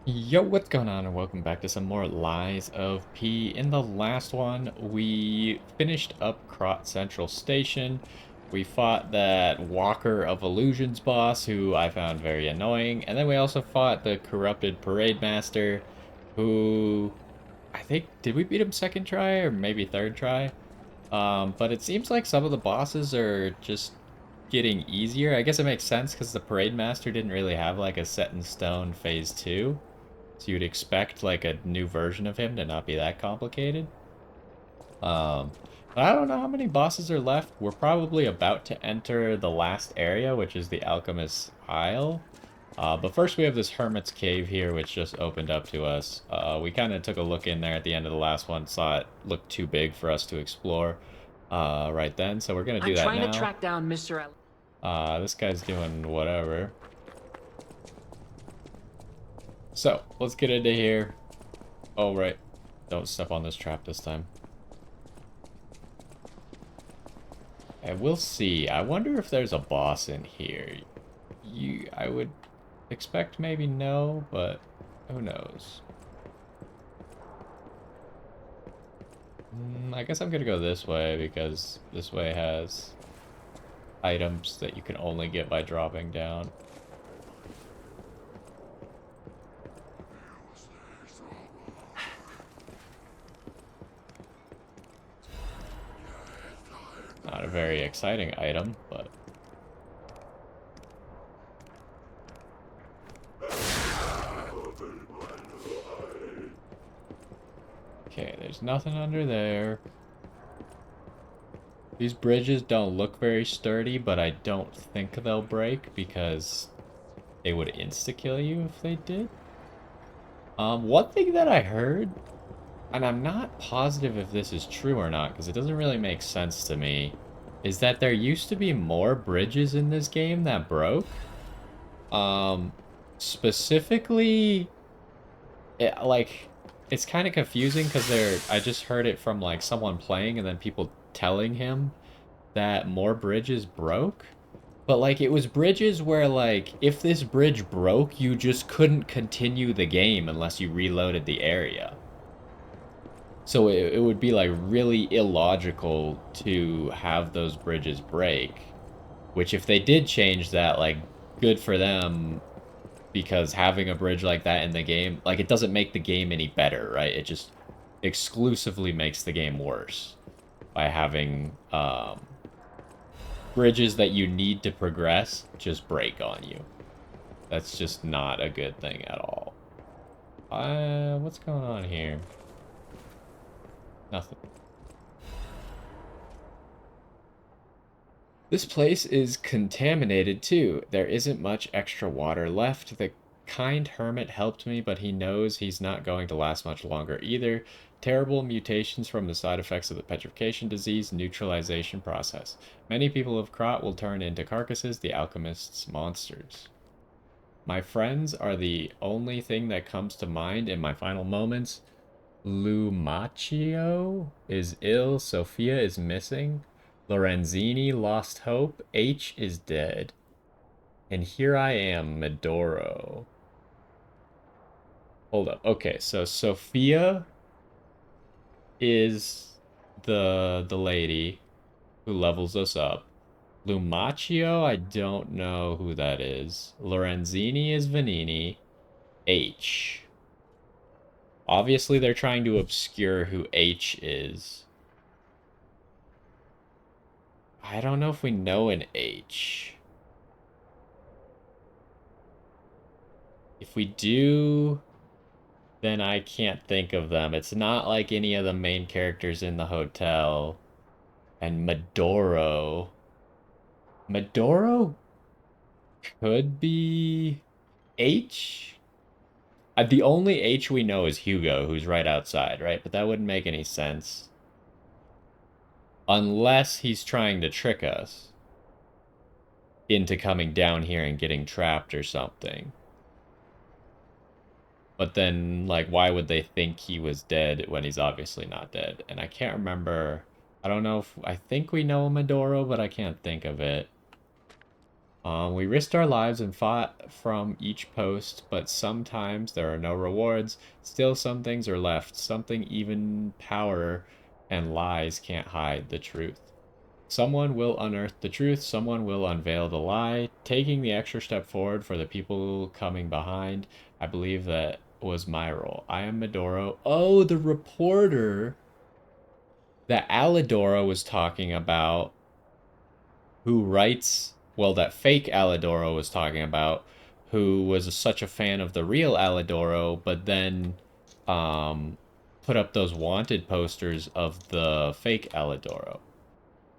Yo, what's going on, and welcome back to some more Lies of P. In the last one, we finished up Krot Central Station. We fought that Walker of Illusions boss, who I found very annoying, and then we also fought the corrupted Parade Master, who I think, did we beat him second try or maybe third try? But it seems like some of the bosses are just getting easier. I guess it makes sense because the Parade Master didn't really have like a set in stone phase 2. So you'd expect like a new version of him to not be that complicated. Um, but I don't know how many bosses are left. We're probably about to enter the last area, which is the Alchemist's Isle. But first we have this Hermit's Cave here, which just opened up to us. We kind of took a look in there at the end of the last one, saw it looked too big for us to explore right then. So we're going to I'm do that trying to now. track down Mr. This guy's doing whatever. So let's get into here. Oh, right. Don't step on this trap this time. And we'll see. I wonder if there's a boss in here. I would expect maybe no, but who knows? I guess I'm gonna go this way because this way has items that you can only get by dropping down. Not a very exciting item, but okay, there's nothing under there. These bridges don't look very sturdy, but I don't think they'll break because they would insta-kill you if they did. One thing that I heard, and I'm not positive if this is true or not, because it doesn't really make sense to me, is that there used to be more bridges in this game that broke. Um, Specifically, like, it's kind of confusing because I just heard it from, like, someone playing and then people telling him that more bridges broke. But, like, it was bridges where, like, if this bridge broke, you just couldn't continue the game unless you reloaded the area. So it would be like really illogical to have those bridges break, which if they did change that, like good for them because having a bridge like that in the game, like it doesn't make the game any better, right? It just exclusively makes the game worse by having bridges that you need to progress just break on you. That's just not a good thing at all. What's going on here? Nothing. This place is contaminated too. There isn't much extra water left. The kind hermit helped me, but he knows he's not going to last much longer either. Terrible mutations from the side effects of the petrification disease neutralization process. Many people of Krot will turn into carcasses, the alchemist's monsters. My friends are the only thing that comes to mind in my final moments. Lumaccio is ill, Sophia is missing, Lorenzini lost hope, H is dead, and here I am, Medoro. Hold up. Okay, so Sophia is the lady who levels us up. Lumaccio, I don't know who that is. Lorenzini is Vanini. H. Obviously, they're trying to obscure who H is. I don't know if we know an H. If we do, then I can't think of them. It's not like any of the main characters in the hotel. And Medoro. Medoro could be H? The only H we know is Hugo, who's right outside, right? But that wouldn't make any sense. Unless he's trying to trick us into coming down here and getting trapped or something. But then, like, why would they think he was dead when he's obviously not dead? And I can't remember. I don't know if I think we know Medoro, but I can't think of it. We risked our lives and fought from each post, but sometimes there are no rewards. Still, some things are left. Something even power and lies can't hide the truth. Someone will unearth the truth, someone will unveil the lie, taking the extra step forward for the people coming behind. I believe that was my role. I am Medoro. Oh, the reporter that Alidoro was talking about, who writes, well, that fake Alidoro was talking about, who was such a fan of the real Alidoro, but then um, put up those wanted posters of the fake Alidoro.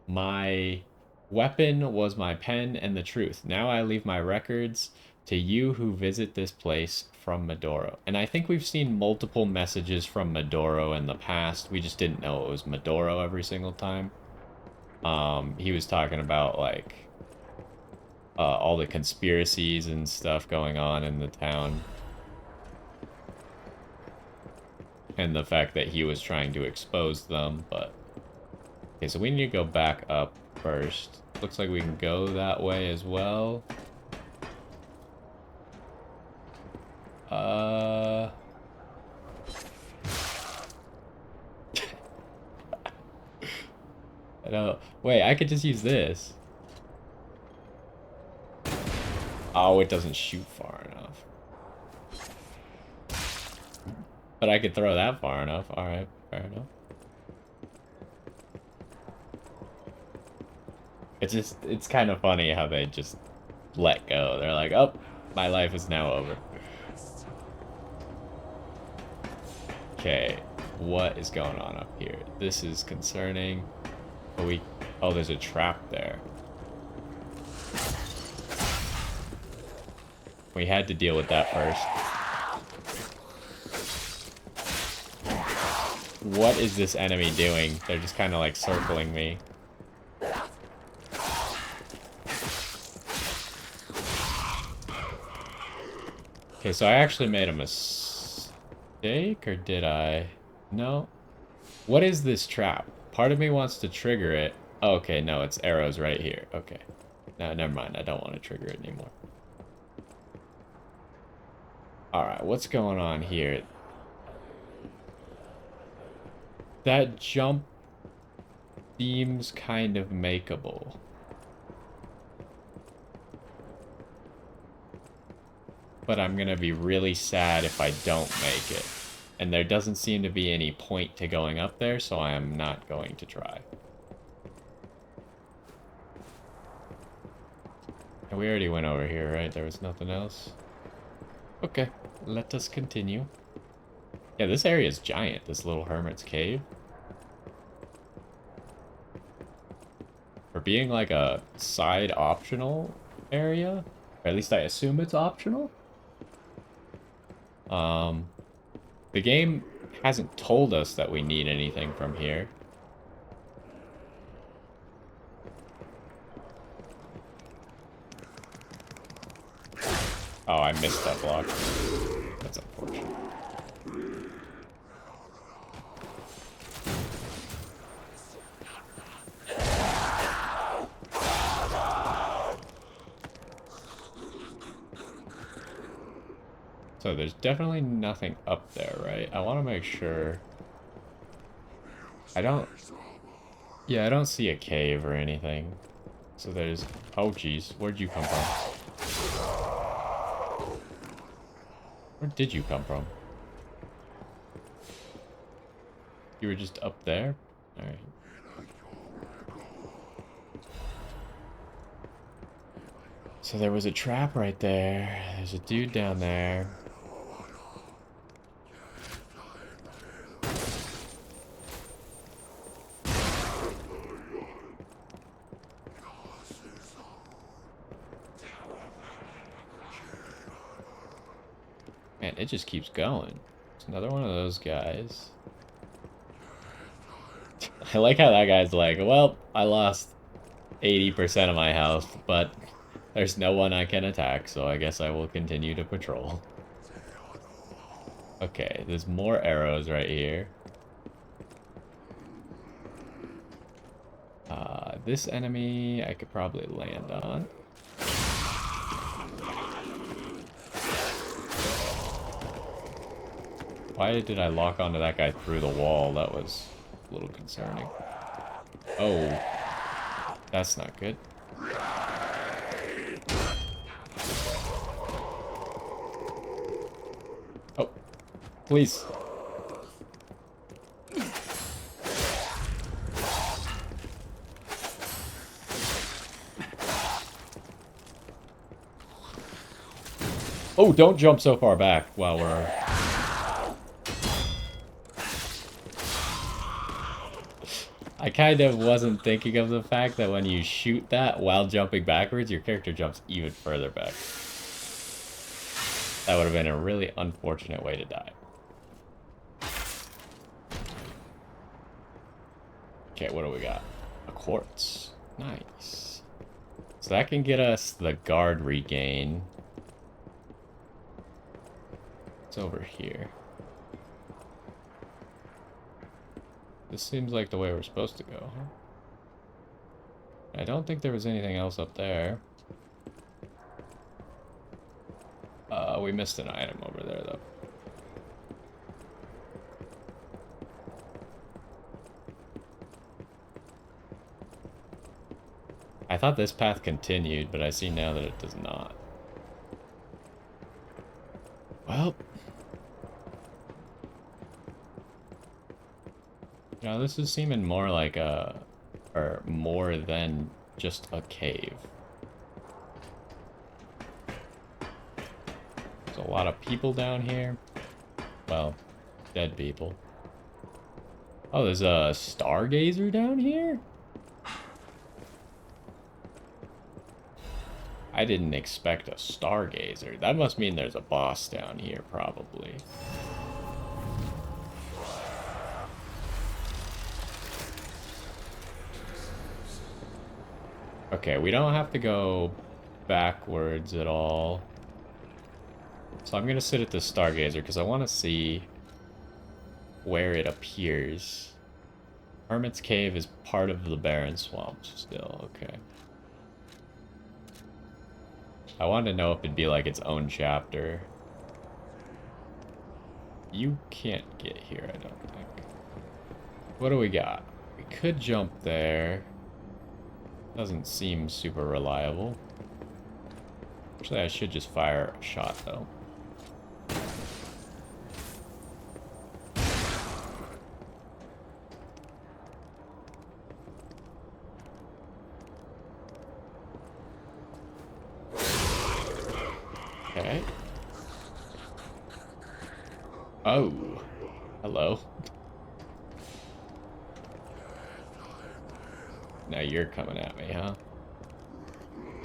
My weapon was my pen and the truth. Now I leave my records to you who visit this place from Medoro. And I think we've seen multiple messages from Medoro in the past. We just didn't know it was Medoro every single time. He was talking about like all the conspiracies and stuff going on in the town. And the fact that he was trying to expose them, but... Okay, so we need to go back up first. Looks like we can go that way as well. I don't... Wait, I could just use this. Oh, it doesn't shoot far enough. But I could throw that far enough. Alright, fair enough. It's kind of funny how they just let go. They're like, oh, my life is now over. Okay, what is going on up here? This is concerning. Oh, there's a trap there. We had to deal with that first. What is this enemy doing? They're just kind of like circling me. Okay, so I actually made a mistake, or did I? No. What is this trap? Part of me wants to trigger it. Oh, okay, no, it's arrows right here. Okay. No, never mind. I don't want to trigger it anymore. Alright, what's going on here? That jump seems kind of makeable. But I'm gonna be really sad if I don't make it. And there doesn't seem to be any point to going up there, so I am not going to try. And we already went over here, right? There was nothing else. Okay, let us continue. Yeah, this area is giant, this little hermit's cave. For being like a side optional area, or at least I assume it's optional. The game hasn't told us that we need anything from here. Oh, I missed that block. That's unfortunate. So there's definitely nothing up there, right? I want to make sure. I don't see a cave or anything. So there's... Oh, geez. Where'd you come from? Where did you come from? You were just up there? Alright. So there was a trap right there. There's a dude down there. Man, it just keeps going. It's another one of those guys. I like how that guy's like, well, I lost 80% of my health, but there's no one I can attack, so I guess I will continue to patrol. Okay, there's more arrows right here. This enemy I could probably land on. Why did I lock onto that guy through the wall? That was a little concerning. Oh. That's not good. Oh. Please. Oh, don't jump so far back while we're... I kind of wasn't thinking of the fact that when you shoot that while jumping backwards, your character jumps even further back. That would have been a really unfortunate way to die. Okay, what do we got? A quartz. Nice. So that can get us the guard regain. It's over here. This seems like the way we're supposed to go, huh? I don't think there was anything else up there. We missed an item over there, though. I thought this path continued, but I see now that it does not. Well... Now this is seeming more like a... or more than just a cave. There's a lot of people down here. Well, dead people. Oh, there's a stargazer down here? I didn't expect a stargazer. That must mean there's a boss down here, probably. Okay, we don't have to go backwards at all. So I'm gonna sit at the stargazer because I want to see where it appears. Hermit's cave is part of the barren swamps still, okay. I wanted to know if it'd be like its own chapter. You can't get here, I don't think. What do we got? We could jump there. Doesn't seem super reliable. Actually, I should just fire a shot, though. Okay. Oh. Hello. Now you're coming at me, huh?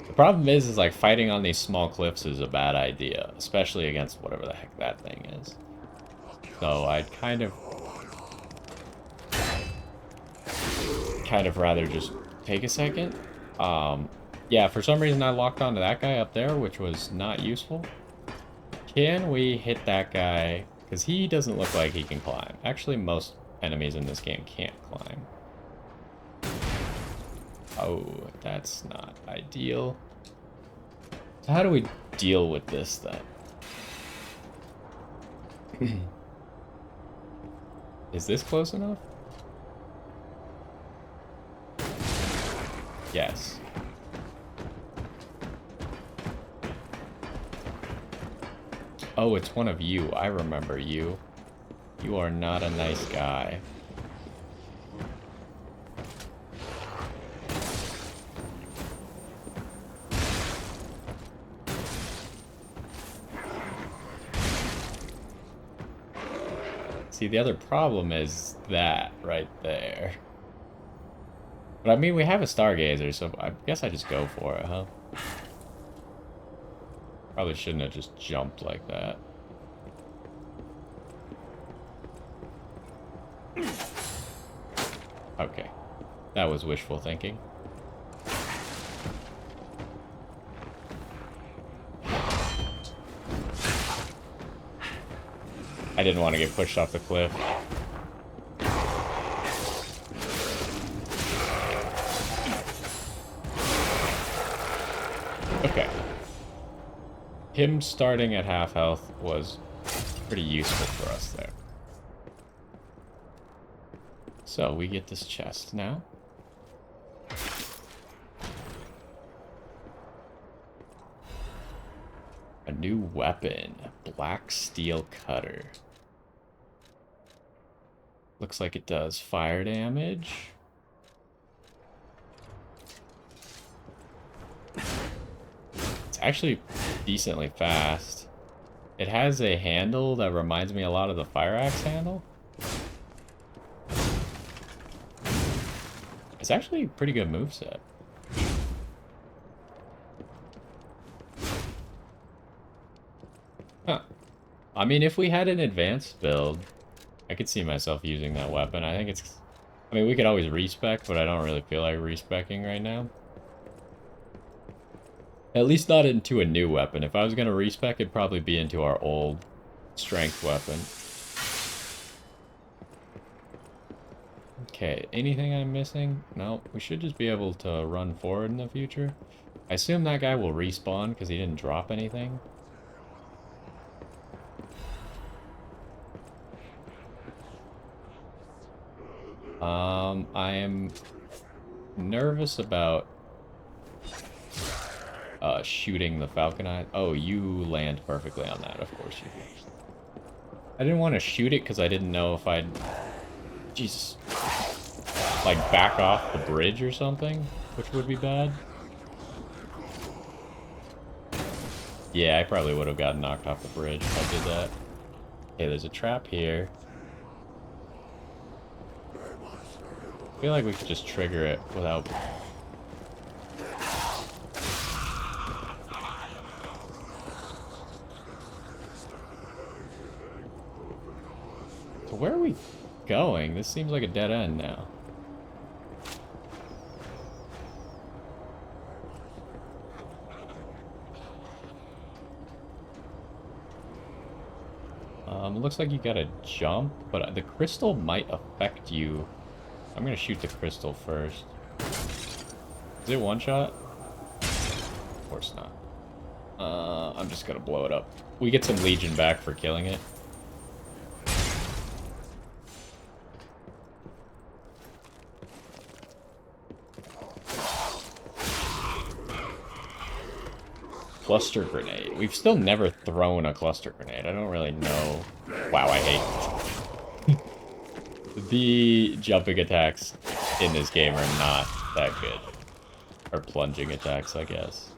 The problem is like fighting on these small cliffs is a bad idea, especially against whatever the heck that thing is. So I'd kind of rather just take a second. Yeah, for some reason I locked onto that guy up there, which was not useful. Can we hit that guy? Because he doesn't look like he can climb. Actually, most enemies in this game can't climb. Oh, that's not ideal. So how do we deal with this then? Is this close enough? Yes. Oh, it's one of you. I remember you. You are not a nice guy. See, the other problem is that right there. But I mean, we have a stargazer, so I guess I just go for it, huh? Probably shouldn't have just jumped like that. Okay. That was wishful thinking. I didn't want to get pushed off the cliff. Okay. Him starting at half health was pretty useful for us there. So we get this chest now. A new weapon, black steel cutter. Looks like it does fire damage. It's actually decently fast. It has a handle that reminds me a lot of the fire axe handle. It's actually a pretty good moveset. Huh. I mean, if we had an advanced build, I could see myself using that weapon. I think it's... I mean, we could always respec, but I don't really feel like respecing right now. At least not into a new weapon. If I was going to respec, it'd probably be into our old strength weapon. Okay, anything I'm missing? No, we should just be able to run forward in the future. I assume that guy will respawn because he didn't drop anything. I am nervous about shooting the falcon eye. Oh, you land perfectly on that, of course you do. I didn't want to shoot it because I didn't know if I'd... Jesus. Like, back off the bridge or something, which would be bad. Yeah, I probably would have gotten knocked off the bridge if I did that. Okay, there's a trap here. I feel like we could just trigger it without... So where are we going? This seems like a dead end now. It looks like you gotta jump, but the crystal might affect you. I'm gonna shoot the crystal first. Is it one shot? Of course not. I'm just gonna blow it up. We get some Legion back for killing it. Cluster grenade. We've still never thrown a cluster grenade. I don't really know. Wow, I hate the jumping attacks in this game are not that good. Or plunging attacks, I guess.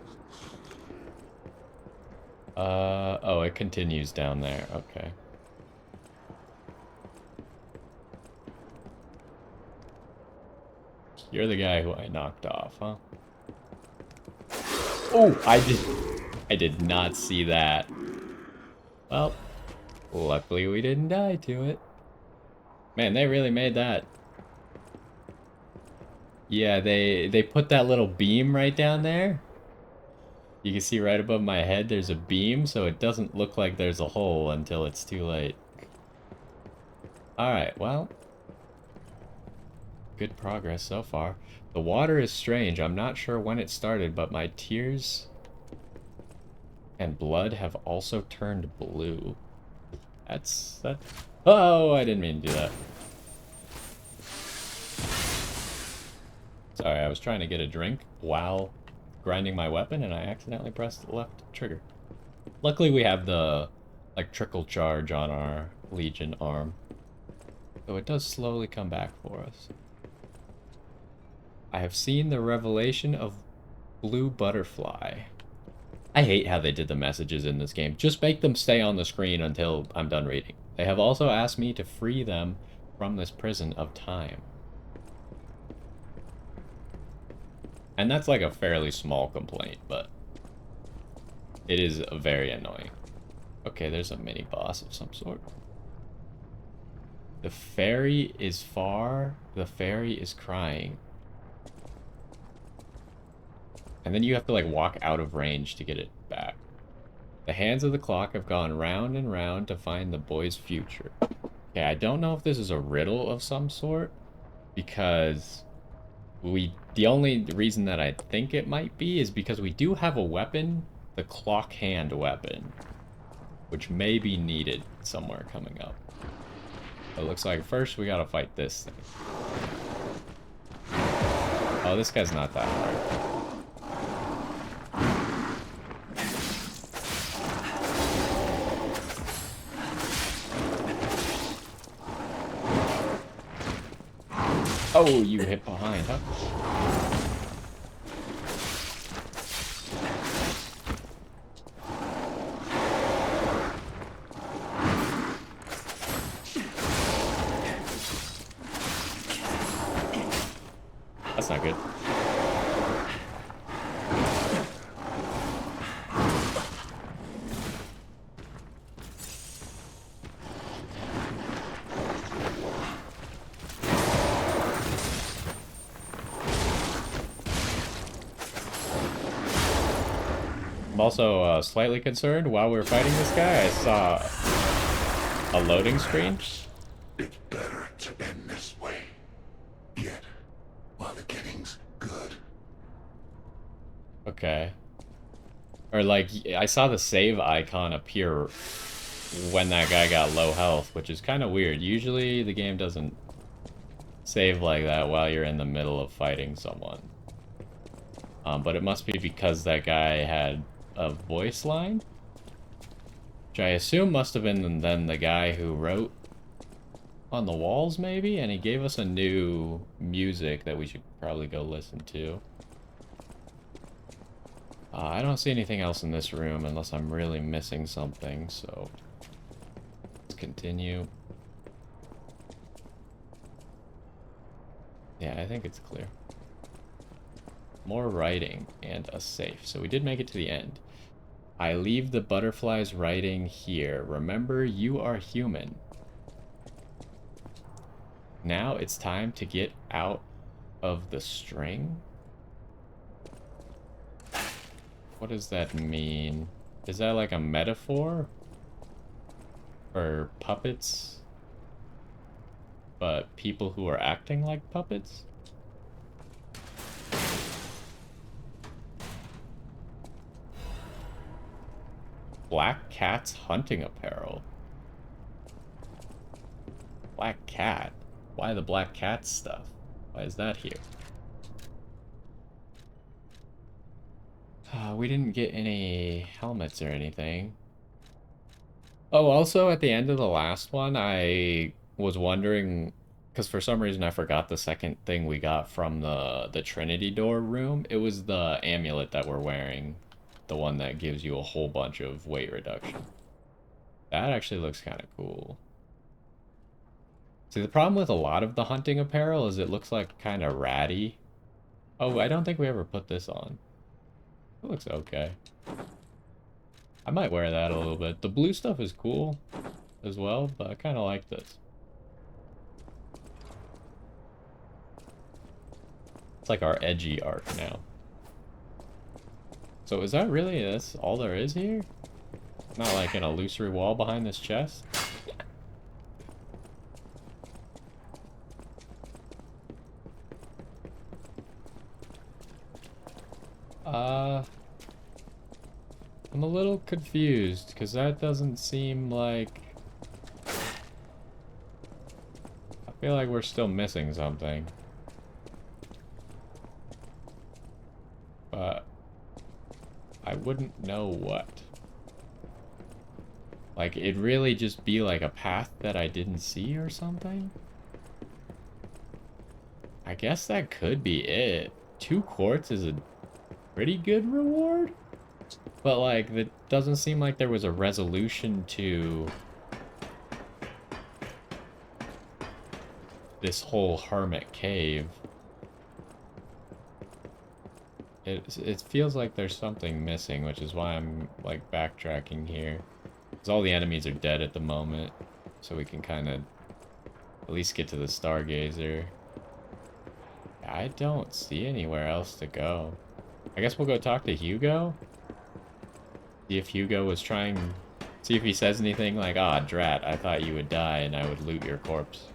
Oh, it continues down there. Okay. You're the guy who I knocked off, huh? Oh, I did not see that. Well, luckily we didn't die to it. Man, they really made that. Yeah, they put that little beam right down there. You can see right above my head there's a beam, so it doesn't look like there's a hole until it's too late. Alright, well. Good progress so far. The water is strange. I'm not sure when it started, but my tears and blood have also turned blue. That. Oh, I didn't mean to do that. Sorry, I was trying to get a drink while grinding my weapon, and I accidentally pressed the left trigger. Luckily, we have the trickle charge on our Legion arm, so it does slowly come back for us. I have seen the revelation of Blue Butterfly. I hate how they did the messages in this game. Just make them stay on the screen until I'm done reading. They have also asked me to free them from this prison of time. And that's like a fairly small complaint, but it is very annoying. Okay, there's a mini boss of some sort. The fairy is far, the fairy is crying. And then you have to like walk out of range to get it back. The hands of the clock have gone round and round to find the boy's future. Okay, I don't know if this is a riddle of some sort, because the only reason that I think it might be is because we do have a weapon, the clock hand weapon, which may be needed somewhere coming up. It looks like first we gotta fight this thing. Oh, this guy's not that hard. Oh, you hit behind, huh? That's not good. I'm also slightly concerned. While we were fighting this guy, I saw a loading screen. It's better to end this way. Yet, while the getting's good. Okay. Or like, I saw the save icon appear when that guy got low health, which is kind of weird. Usually the game doesn't save like that while you're in the middle of fighting someone. But it must be because that guy had a voice line, which I assume must have been then the guy who wrote on the walls, maybe? And he gave us a new music that we should probably go listen to. I don't see anything else in this room unless I'm really missing something, so let's continue. Yeah, I think it's clear. More writing and a safe. So we did make it to the end. I leave the butterfly's writing here. Remember, you are human. Now it's time to get out of the string. What does that mean? Is that like a metaphor? For puppets? But people who are acting like puppets? Black Cat's hunting apparel. Black Cat? Why the Black Cat stuff? Why is that here? We didn't get any helmets or anything. Oh, also at the end of the last one, I was wondering, because for some reason I forgot the second thing we got from the Trinity door room. It was the amulet that we're wearing, the one that gives you a whole bunch of weight reduction. That actually looks kind of cool. See, the problem with a lot of the hunting apparel is it looks like kind of ratty. Oh, I don't think we ever put this on. It looks okay. I might wear that a little bit. The blue stuff is cool as well, but I kind of like this. It's like our edgy arc now. So is that really that's all there is here? Not like an illusory wall behind this chest? I'm a little confused, because that doesn't seem like... I feel like we're still missing something. But... I wouldn't know what. Like, it'd really just be like a path that I didn't see or something? I guess that could be it. 2 quartz is a pretty good reward? But, like, it doesn't seem like there was a resolution to this whole hermit cave. It feels like there's something missing, which is why I'm, like, backtracking here. Because all the enemies are dead at the moment, so we can kind of at least get to the Stargazer. I don't see anywhere else to go. I guess we'll go talk to Hugo? See if Hugo was trying... See if he says anything like, "Ah, drat, I thought you would die and I would loot your corpse."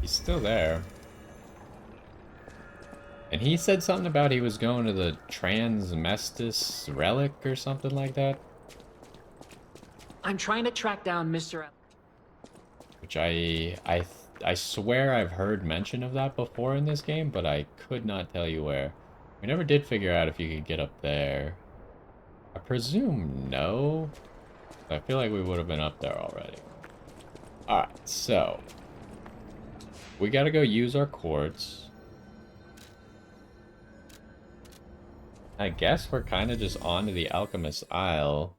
He's still there. And he said something about he was going to the Transmestis relic or something like that. I'm trying to track down Mr. Which I swear I've heard mention of that before in this game, but I could not tell you where. We never did figure out if you could get up there. I presume no. I feel like we would have been up there already. Alright, so we gotta go use our quartz. I guess we're kind of just on to the Alchemist's Isle.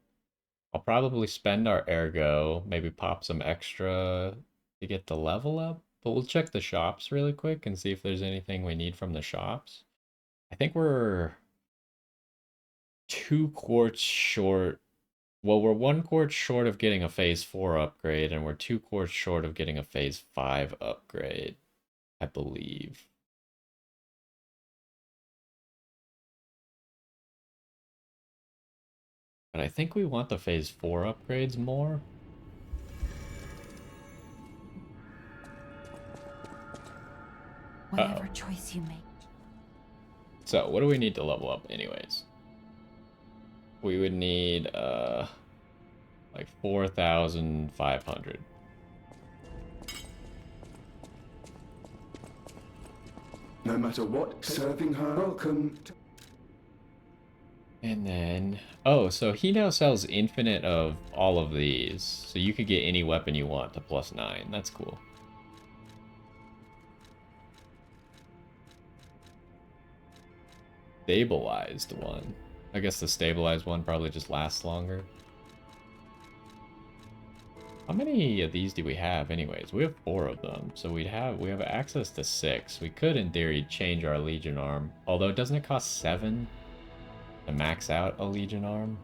I'll probably spend our ergo, maybe pop some extra to get the level up. But we'll check the shops really quick and see if there's anything we need from the shops. I think we're 2 quartz short. Well, we're 1 quartz short of getting a phase 4 upgrade, and we're 2 quartz short of getting a phase 5 upgrade, I believe. But I think we want the phase 4 upgrades more. Whatever choice you make. So, what do we need to level up anyways? We would need, like 4,500. No matter what, serving her welcome. And then, oh, so he now sells infinite of all of these. So you could get any weapon you want to +9. That's cool. Stabilized one. I guess the stabilized one probably just lasts longer. How many of these do we have anyways? We have 4 of them. So we have access to 6. We could in theory change our Legion arm. Although doesn't it cost 7 to max out a Legion arm?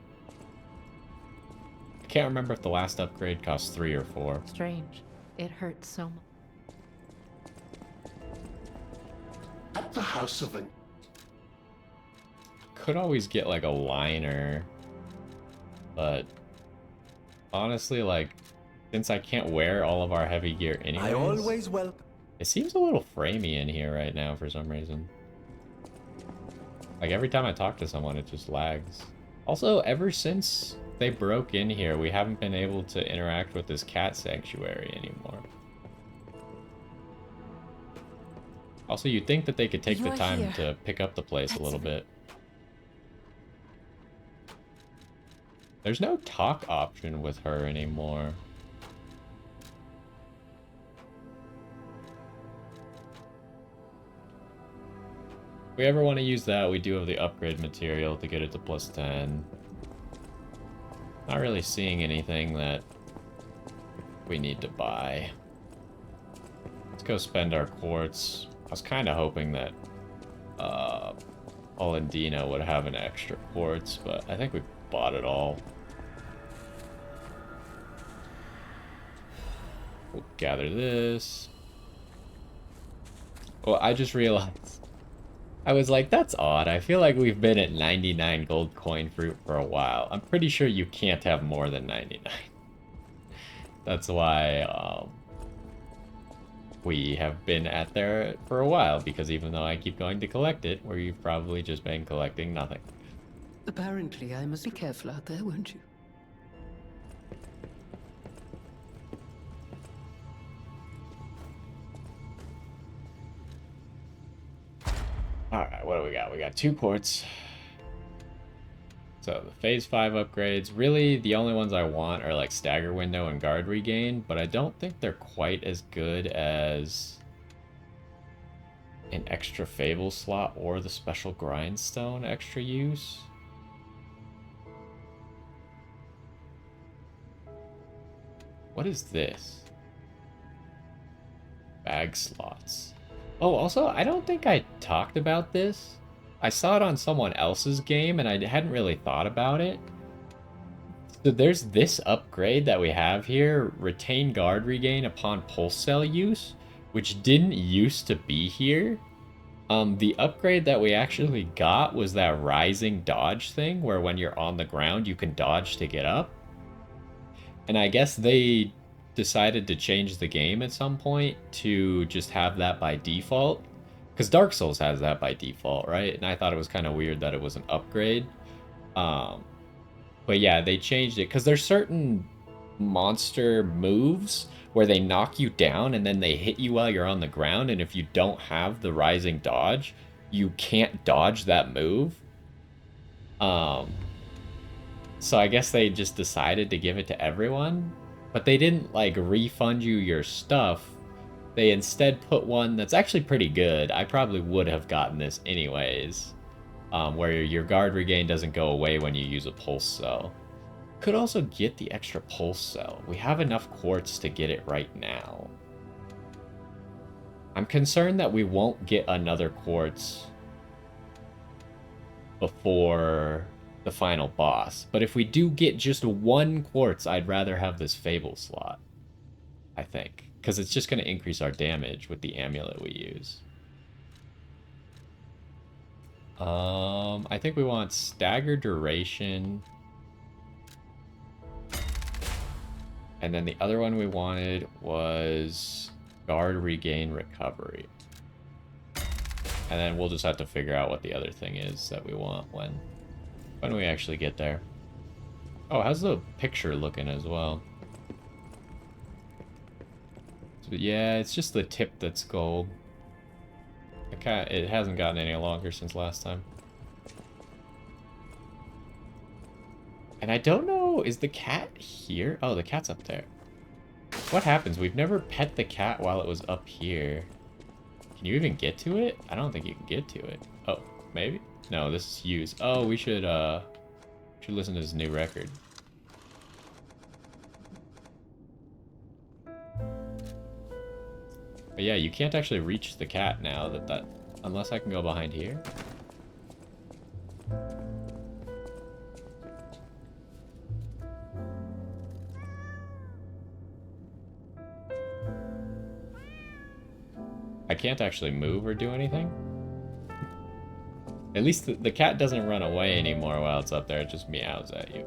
I can't remember if the last upgrade cost 3 or 4. Strange. It hurts so much. At the house of an... Could always get like a liner, but honestly, like, since I can't wear all of our heavy gear anyways, I always welcome. it seems a little framey in here right now for some reason. Like every time I talk to someone, it just lags. Also, ever since they broke in here, we haven't been able to interact with this cat sanctuary anymore. Also, you'd think that they could take the time to pick up the place a little bit. There's no talk option with her anymore. If we ever want to use that, we do have the upgrade material to get it to +10. Not really seeing anything that we need to buy. Let's go spend our quartz. I was kind of hoping that Olandina would have an extra quartz, but I think we bought it all. We'll gather this. Well, I just realized. I was like, that's odd. I feel like we've been at 99 gold coin fruit for a while. I'm pretty sure you can't have more than 99. That's why we have been at there for a while, because even though I keep going to collect it, where you've probably just been collecting nothing. Apparently, I must be careful out there, won't you? Alright, what do we got? We got 2 quartz. So, the phase 5 upgrades, really the only ones I want are like stagger window and guard regain, but I don't think they're quite as good as an extra fable slot or the special grindstone extra use. What is this? Bag slots. Oh, also, I don't think I talked about this. I saw it on someone else's game, and I hadn't really thought about it. So there's this upgrade that we have here, retain guard regain upon pulse cell use, which didn't used to be here. The upgrade that we actually got was that rising dodge thing, where when you're on the ground, you can dodge to get up. And I guess they decided to change the game at some point to just have that by default. Because Dark Souls has that by default, right? And I thought it was kind of weird that it was an upgrade. Um, but yeah, they changed it because there's certain monster moves where they knock you down and then they hit you while you're on the ground. And if you don't have the rising dodge, you can't dodge that move. So I guess they just decided to give it to everyone, but they didn't like refund you your stuff. They instead put one that's actually pretty good. I probably would have gotten this anyways, where your guard regain doesn't go away when you use a pulse cell. Could also get the extra pulse cell. We have enough quartz to get it right now. I'm concerned that we won't get another quartz before the final boss. But if we do get just one quartz, I'd rather have this Fable slot, I think. Because it's just going to increase our damage with the amulet we use. I think we want stagger duration. And then the other one we wanted was guard regain recovery. And then we'll just have to figure out what the other thing is that we want when we actually get there. Oh, how's the picture looking as well? So, yeah, it's just the tip that's gold. It hasn't gotten any longer since last time. And I don't know, is the cat here? Oh, the cat's up there. What happens? We've never pet the cat while it was up here. Can you even get to it? I don't think you can get to it. Oh, maybe? No, this is used. Oh, we should listen to this new record. But yeah, you can't actually reach the cat now unless I can go behind here. I can't actually move or do anything. At least the cat doesn't run away anymore while it's up there. It just meows at you.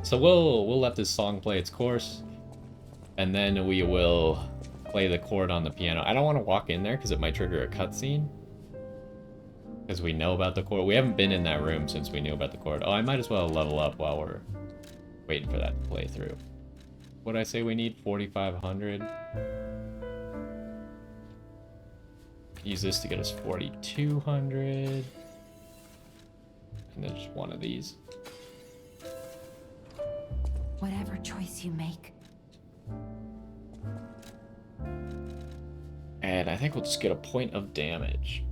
So we'll let this song play its course, and then we will play the chord on the piano. I don't want to walk in there because it might trigger a cutscene. Because we know about the chord. We haven't been in that room since we knew about the chord. Oh, I might as well level up while we're waiting for that to play through. What did I say we need? 4,500. Use this to get us 4,200. And then just one of these. Whatever choice you make. And I think we'll just get a point of damage.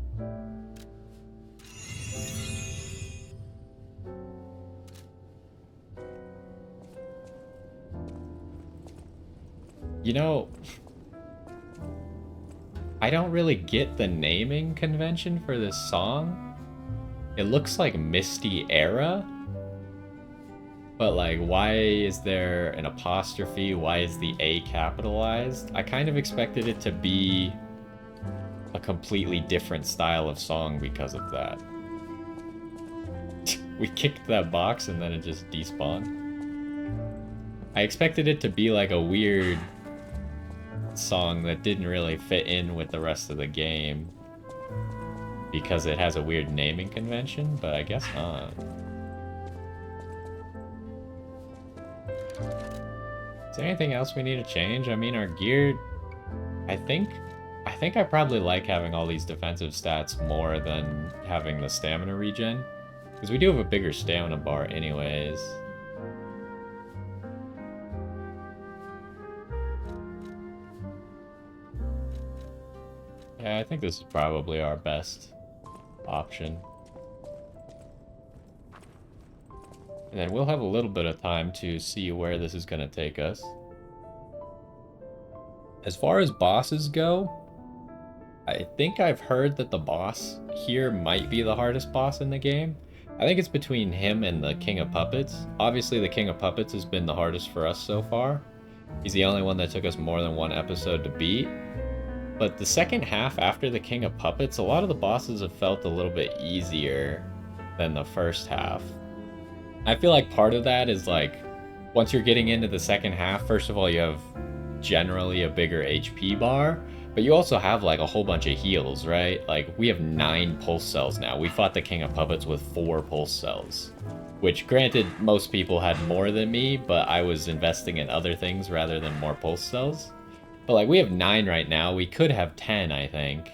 You know, I don't really get the naming convention for this song. It looks like Misty Era. But like, why is there an apostrophe? Why is the A capitalized? I kind of expected it to be a completely different style of song because of that. We kicked that box and then it just despawned. I expected it to be like a weird song that didn't really fit in with the rest of the game because it has a weird naming convention, but I guess not. Is there anything else we need to change? I mean, our gear, I think I probably like having all these defensive stats more than having the stamina regen, because we do have a bigger stamina bar anyways. Yeah, I think this is probably our best option. And then we'll have a little bit of time to see where this is going to take us. As far as bosses go, I think I've heard that the boss here might be the hardest boss in the game. I think it's between him and the King of Puppets. Obviously, the King of Puppets has been the hardest for us so far. He's the only one that took us more than one episode to beat. But the second half after the King of Puppets, a lot of the bosses have felt a little bit easier than the first half. I feel like part of that is like once you're getting into the second half, first of all, you have generally a bigger HP bar, but you also have like a whole bunch of heals, right? Like we have 9 pulse cells now. We fought the King of Puppets with 4 pulse cells, which granted most people had more than me, but I was investing in other things rather than more pulse cells. But like we have 9 right now. We could have 10, I think.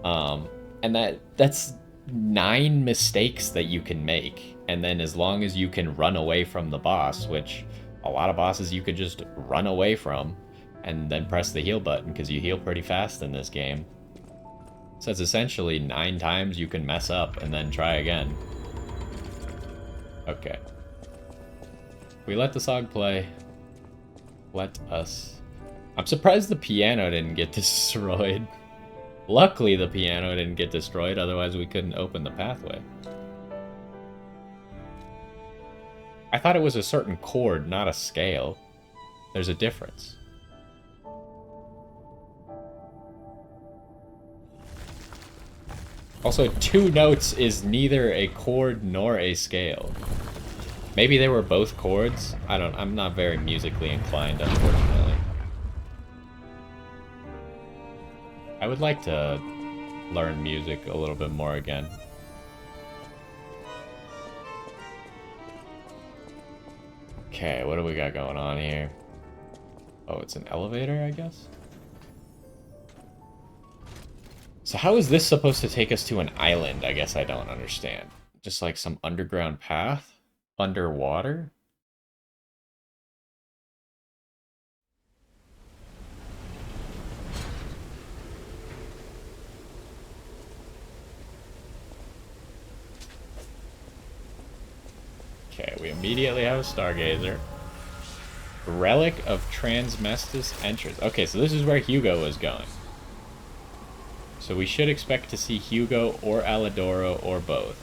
And that's 9 mistakes that you can make. And then as long as you can run away from the boss, which a lot of bosses you could just run away from and then press the heal button because you heal pretty fast in this game. So it's essentially 9 times you can mess up and then try again. Okay. We let the song play. Let us. I'm surprised the piano didn't get destroyed. Luckily the piano didn't get destroyed, otherwise we couldn't open the pathway. I thought it was a certain chord, not a scale. There's a difference. Also, 2 notes is neither a chord nor a scale. Maybe they were both chords? I'm not very musically inclined, unfortunately. I would like to learn music a little bit more again. Okay, what do we got going on here? Oh, it's an elevator, I guess? So how is this supposed to take us to an island? I guess I don't understand. Just like some underground path? Underwater? Okay, we immediately have a Stargazer. Relic of Transmestus entrance. Okay, so this is where Hugo was going. So we should expect to see Hugo or Alidoro or both.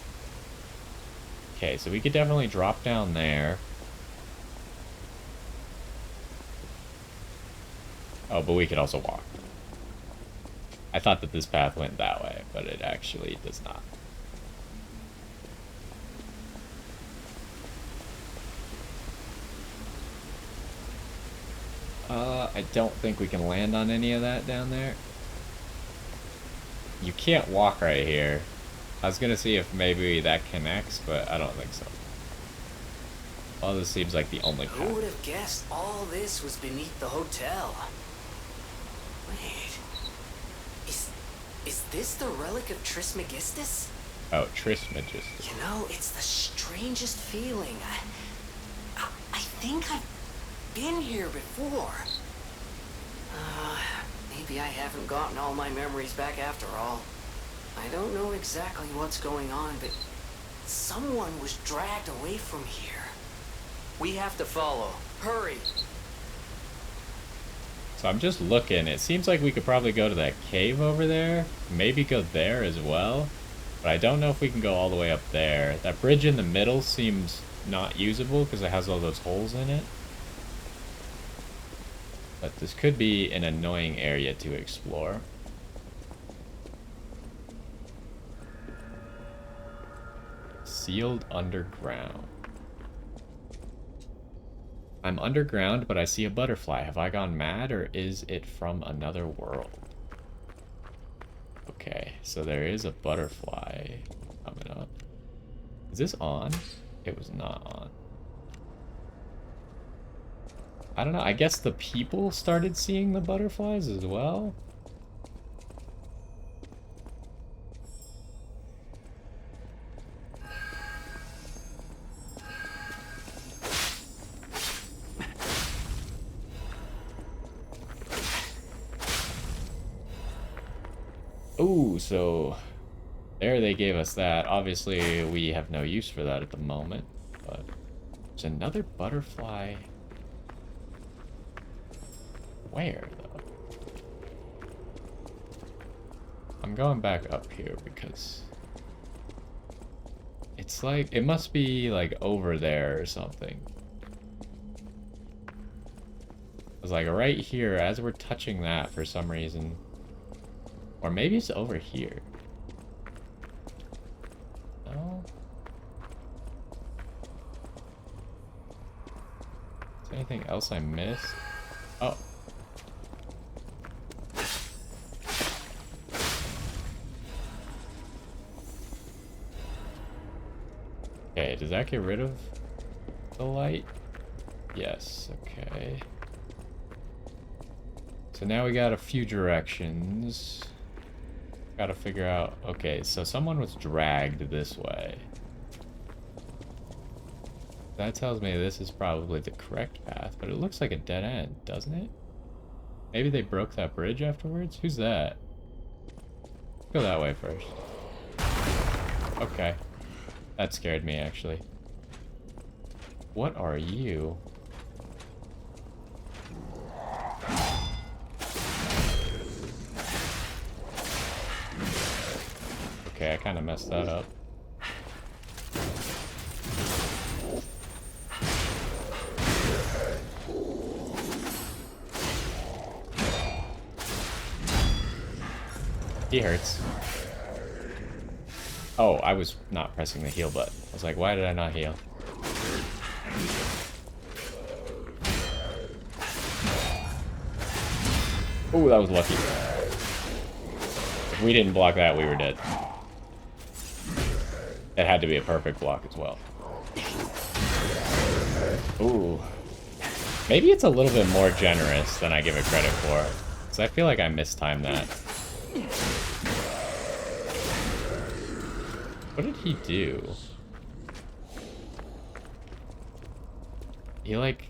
Okay, so we could definitely drop down there. Oh, but we could also walk. I thought that this path went that way, but it actually does not. I don't think we can land on any of that down there. You can't walk right here. I was gonna see if maybe that connects, but I don't think so. Well, this seems like the only path. Who would have guessed all this was beneath the hotel? Wait. Is this the relic of Trismegistus? Oh, Trismegistus. You know, it's the strangest feeling. I think I've been here before. Maybe I haven't gotten all my memories back after all. I don't know exactly what's going on, but someone was dragged away from here. We have to follow. Hurry! So I'm just looking. It seems like we could probably go to that cave over there. Maybe go there as well. But I don't know if we can go all the way up there. That bridge in the middle seems not usable because it has all those holes in it. But this could be an annoying area to explore. Sealed underground. I'm underground, but I see a butterfly. Have I gone mad, or is it from another world? Okay, so there is a butterfly coming up. Is this on? It was not on. I don't know, I guess the people started seeing the butterflies as well? Ooh, so there they gave us that. Obviously, we have no use for that at the moment, but there's another butterfly. Where, though? I'm going back up here because it's like, it must be like over there or something. It's like right here as we're touching that for some reason. Or maybe it's over here. No? Anything else I missed? Oh. Okay, does that get rid of the light? Yes, okay. So now we got a few directions. Gotta figure out... Okay, so someone was dragged this way. That tells me this is probably the correct path, but it looks like a dead end, doesn't it? Maybe they broke that bridge afterwards? Who's that? Go that way first. Okay. That scared me, actually. What are you? Okay, I kind of messed that up. He hurts. Oh, I was not pressing the heal button. I was like, why did I not heal? Ooh, that was lucky. If we didn't block that, we were dead. It had to be a perfect block as well. Ooh. Maybe it's a little bit more generous than I give it credit for. Because I feel like I mistimed that. What did he do? He, like,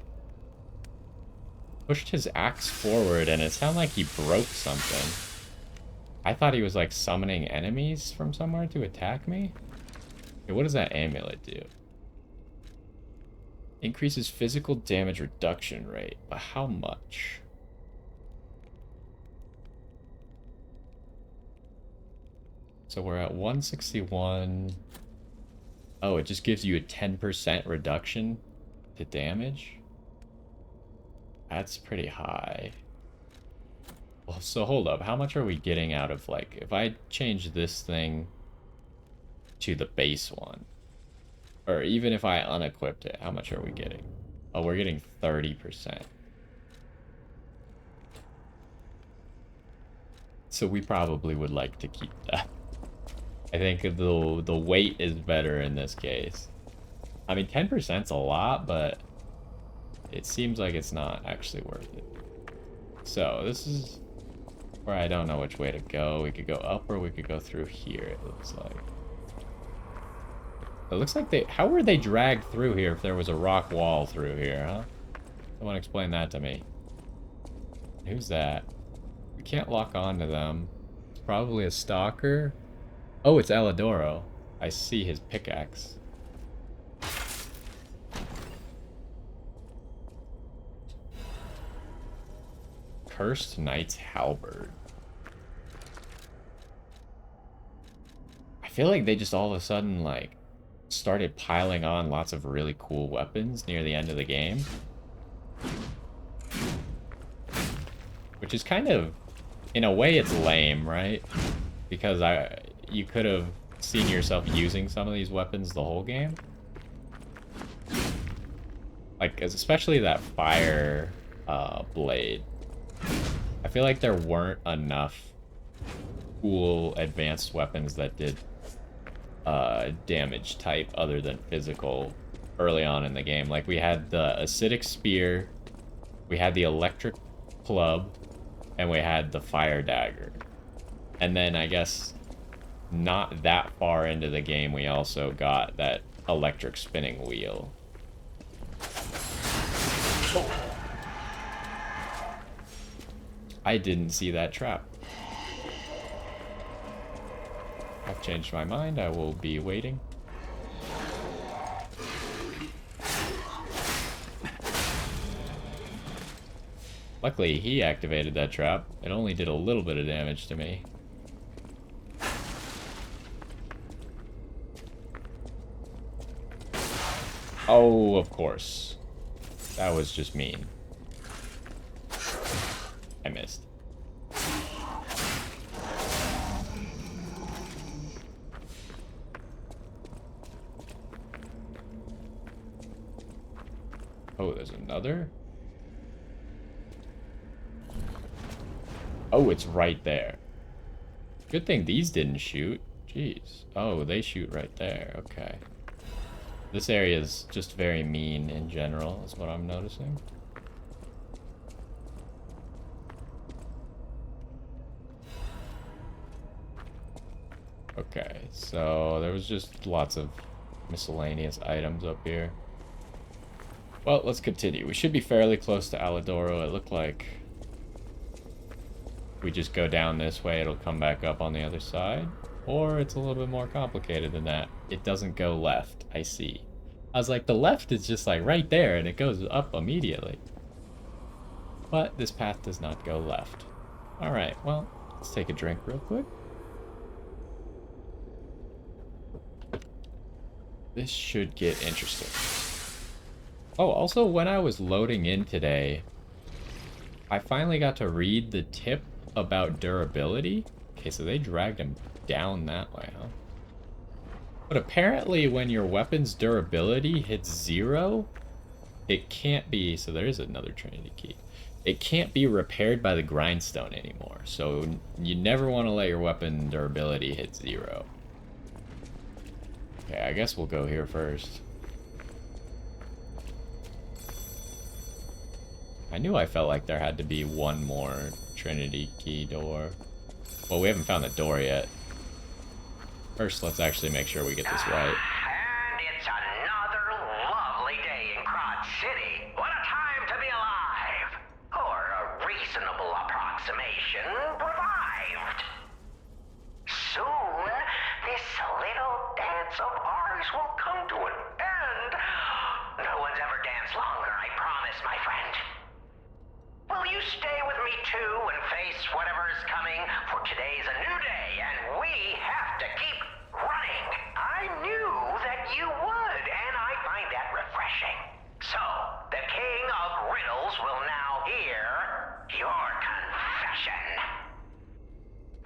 pushed his axe forward, and it sounded like he broke something. I thought he was, like, summoning enemies from somewhere to attack me. Okay, what does that amulet do? Increases physical damage reduction rate. But how much? So we're at 161. Oh, it just gives you a 10% reduction to damage? That's pretty high. Well, so hold up. How much are we getting out of, like, if I change this thing to the base one? Or even if I unequipped it, how much are we getting? Oh, we're getting 30%. So we probably would like to keep that. I think the weight is better in this case. I mean, 10%'s a lot, but it seems like it's not actually worth it. So this is where I don't know which way to go. We could go up or we could go through here, it looks like. It looks like they... How were they dragged through here if there was a rock wall through here, huh? Someone explain that to me. Who's that? We can't lock on to them. It's probably a stalker. Oh, it's Alidoro. I see his pickaxe. Cursed Knight's Halberd. I feel like they just all of a sudden, like, started piling on lots of really cool weapons near the end of the game. Which is kind of, in a way, it's lame, right? Because you could have seen yourself using some of these weapons the whole game. Like, especially that fire blade. I feel like there weren't enough cool advanced weapons that did damage type other than physical early on in the game. Like, we had the acidic spear, we had the electric club, and we had the fire dagger. And then I guess not that far into the game we also got that electric spinning wheel. I didn't see that trap. I've changed my mind. I will be waiting. Luckily, he activated that trap. It only did a little bit of damage to me. Oh, of course. That was just mean. I missed. Oh, there's another? Oh, it's right there. Good thing these didn't shoot. Jeez. Oh, they shoot right there. Okay. This area is just very mean in general, is what I'm noticing. Okay, so there was just lots of miscellaneous items up here. Well, let's continue. We should be fairly close to Alidoro. It looked like we just go down this way, it'll come back up on the other side. Or it's a little bit more complicated than that. It doesn't go left. I see. I was like, the left is just like right there and it goes up immediately. But this path does not go left. Alright, well, let's take a drink real quick. This should get interesting. Oh, also, when I was loading in today, I finally got to read the tip about durability. Okay, so they dragged him down that way, huh? But apparently when your weapon's durability hits 0, it can't be... So there is another Trinity key. It can't be repaired by the grindstone anymore. So you never want to let your weapon durability hit 0. Okay, I guess we'll go here first. I knew I felt like there had to be one more Trinity key door. Well, we haven't found the door yet. First, let's actually make sure we get this right. And it's another lovely day in Crod City. What a time to be alive! Or a reasonable approximation revived. Soon, this little dance of ours will come to an end. No one's ever danced longer, I promise, my friend. Will you stay with me too and face whatever is coming? For today's a new day, and we have to keep running. I knew that you would, and I find that refreshing. So, the King of Riddles will now hear your confession.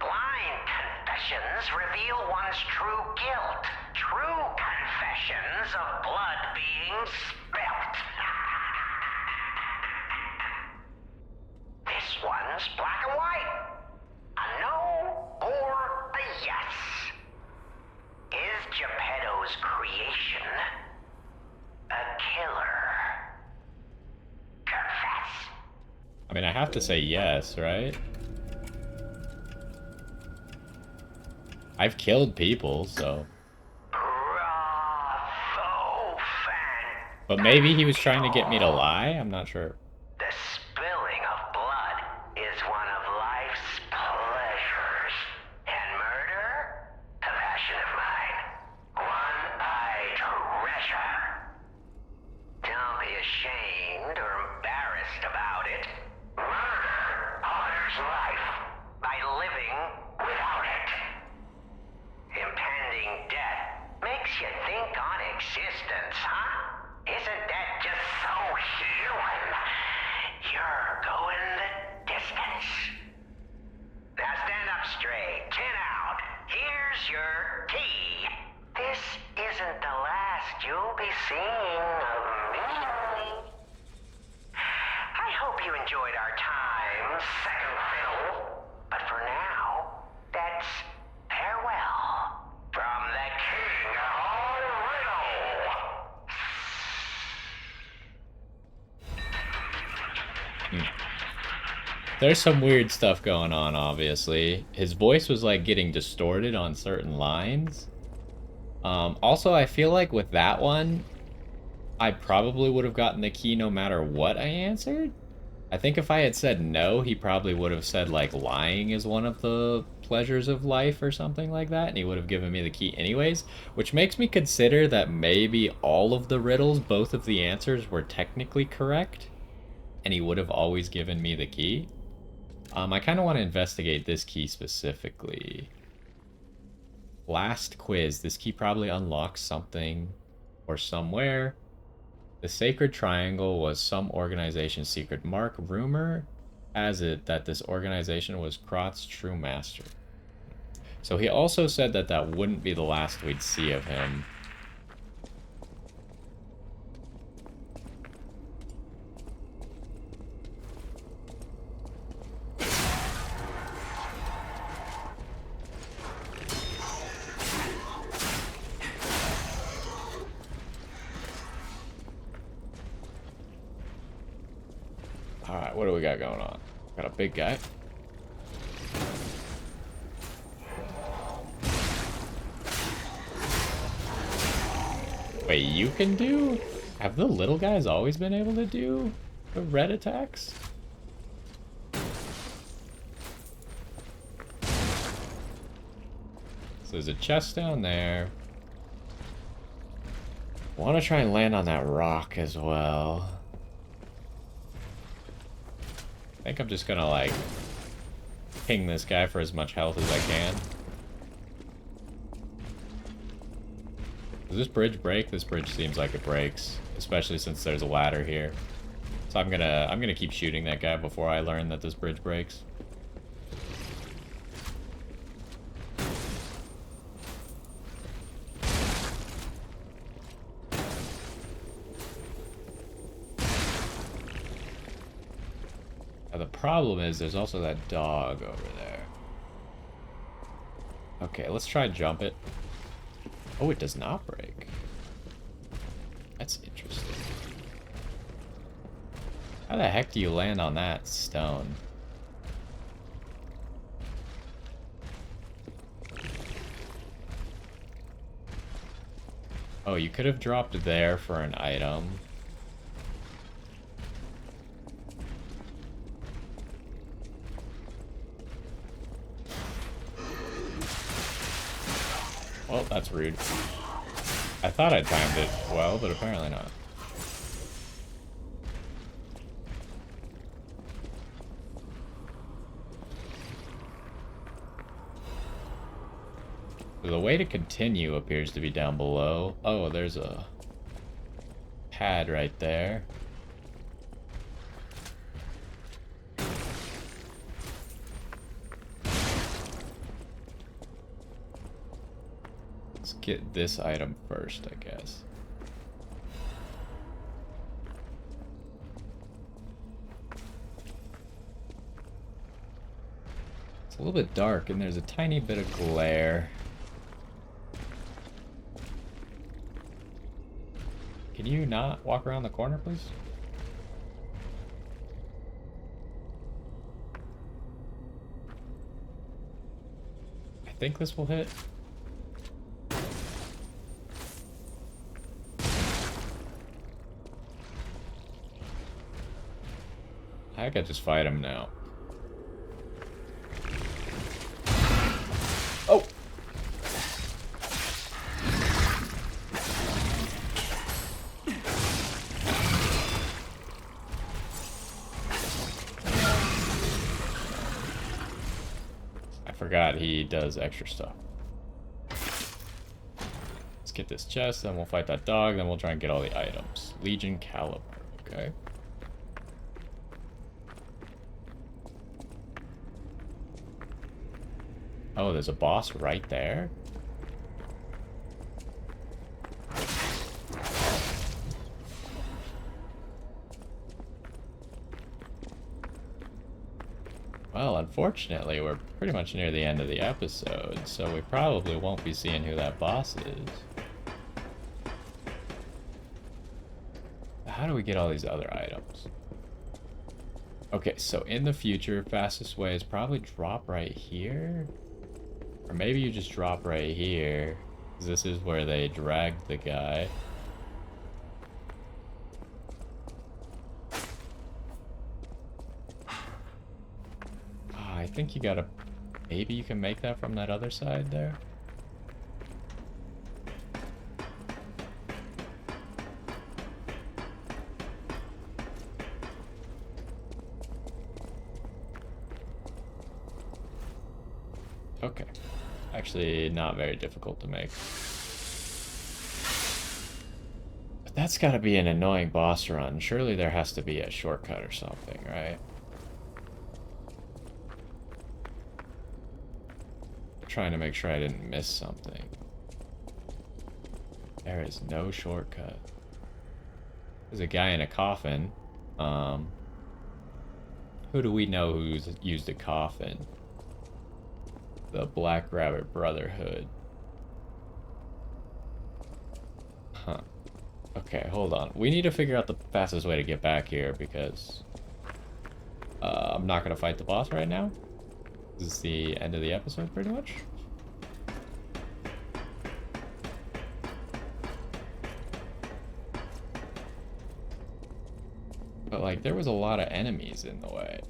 Blind confessions reveal one's true guilt. True confessions of blood being spilt. This one's black and white. A no or a yes. Is Geppetto's creation a killer? Confess. I mean, I have to say yes, right? I've killed people, so... Bravo, fan. But maybe he was trying to get me to lie? I'm not sure. The spilling of blood is one of life's pleasures. And murder? A passion of mine. One I treasure. Don't be ashamed or embarrassed about it. Murder honors life by living without it. Impending death makes you think on existence, huh? Isn't that just so human? You're going the distance. Now stand up straight, chin out. Here's your key. This isn't the last you'll be seeing of me. I hope you enjoyed our time, second fiddle. But for now, that's farewell from the King of Riddle. There's some weird stuff going on, obviously. His voice was like getting distorted on certain lines. Also, I feel like with that one, I probably would have gotten the key no matter what I answered. I think if I had said no, he probably would have said like lying is one of the pleasures of life or something like that, and he would have given me the key anyways, which makes me consider that maybe all of the riddles, both of the answers were technically correct, and he would have always given me the key. I kind of want to investigate this key specifically. Last quiz. This key probably unlocks something or somewhere. The Sacred Triangle was some organization's secret mark. Rumor has it that this organization was Krot's true master. So he also said that that wouldn't be the last we'd see of him. Alright, what do we got going on? Got a big guy. Wait, you can do? Have the little guys always been able to do the red attacks? So there's a chest down there. I want to try and land on that rock as well. I think I'm just gonna, like, ping this guy for as much health as I can. Does this bridge break? This bridge seems like it breaks, especially since there's a ladder here. So I'm gonna keep shooting that guy before I learn that this bridge breaks. Now the problem is there's also that dog over there. Okay, let's try and jump it. Oh, it does not break. That's interesting. How the heck do you land on that stone? Oh, you could have dropped there for an item. Well, that's rude. I thought I timed it well, but apparently not. The way to continue appears to be down below. Oh, there's a pad right there. Let's get this item first, I guess. It's a little bit dark and there's a tiny bit of glare. Can you not walk around the corner, please? I think this will hit. I could just fight him now. Oh! I forgot he does extra stuff. Let's get this chest, then we'll fight that dog, then we'll try and get all the items. Legion Caliber, okay. Oh, there's a boss right there? Well, unfortunately, we're pretty much near the end of the episode, so we probably won't be seeing who that boss is. How do we get all these other items? Okay, so in the future, fastest way is probably drop right here. Or maybe you just drop right here. 'Cause this is where they dragged the guy. I think you gotta... Maybe you can make that from that other side there? Okay. Actually, not very difficult to make. But that's gotta be an annoying boss run. Surely there has to be a shortcut or something, right? Trying to make sure I didn't miss something. There is no shortcut. There's a guy in a coffin. Who do we know who's used a coffin? The Black Rabbit Brotherhood. Huh. Okay, hold on. We need to figure out the fastest way to get back here because I'm not going to fight the boss right now. This is the end of the episode, pretty much. But, like, there was a lot of enemies in the way.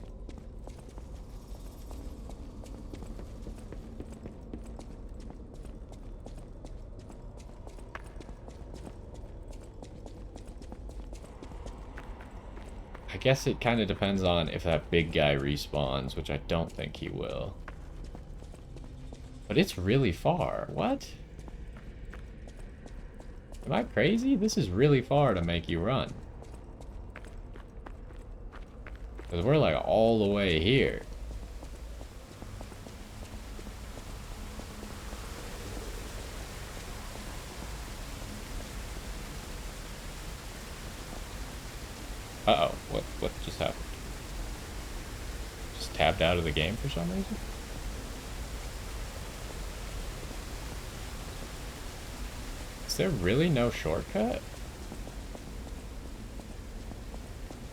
I guess it kind of depends on if that big guy respawns, which I don't think he will. But it's really far. What? Am I crazy? This is really far to make you run. Because we're like all the way here. Uh-oh. What just happened? Just tapped out of the game for some reason? Is there really no shortcut?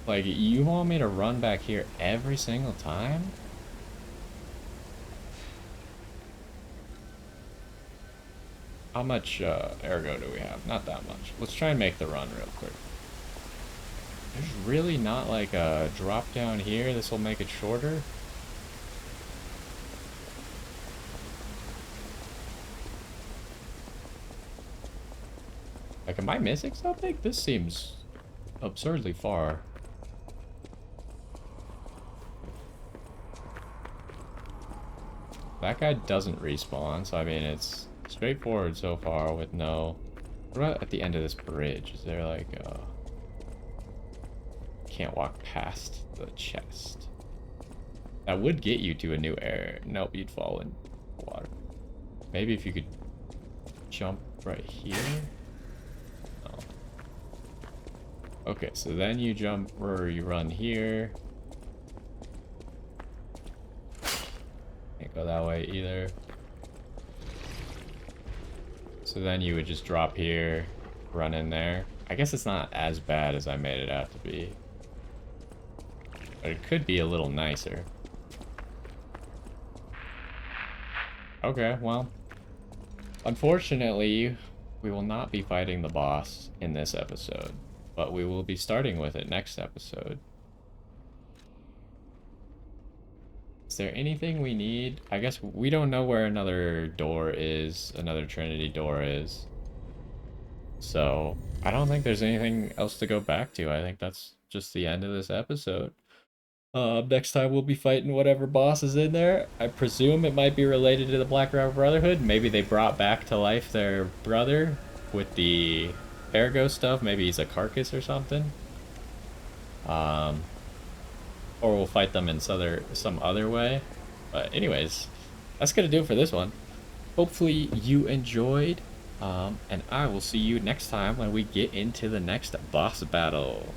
Like, you want me to run back here every single time? How much ergo do we have? Not that much. Let's try and make the run real quick. There's really not like a drop down here. This will make it shorter. Like, am I missing something? This seems absurdly far. That guy doesn't respawn, so I mean, it's straightforward so far with no... What about at the end of this bridge? Is there like a... Can't walk past the chest. That would get you to a new area. Nope, you'd fall in water. Maybe if you could jump right here? No. Okay, so then you jump or you run here. Can't go that way either. So then you would just drop here, run in there. I guess it's not as bad as I made it out to be. But it could be a little nicer. Okay, well. Unfortunately, we will not be fighting the boss in this episode. But we will be starting with it next episode. Is there anything we need? I guess we don't know where another door is, another Trinity door is. So, I don't think there's anything else to go back to. I think that's just the end of this episode. Next time we'll be fighting whatever boss is in there. I presume it might be related to the Black Rock Brotherhood. Maybe they brought back to life their brother with the ergo stuff. Maybe he's a carcass or something. Or we'll fight them in some other way. But anyways, that's gonna do it for this one. Hopefully you enjoyed. And I will see you next time when we get into the next boss battle.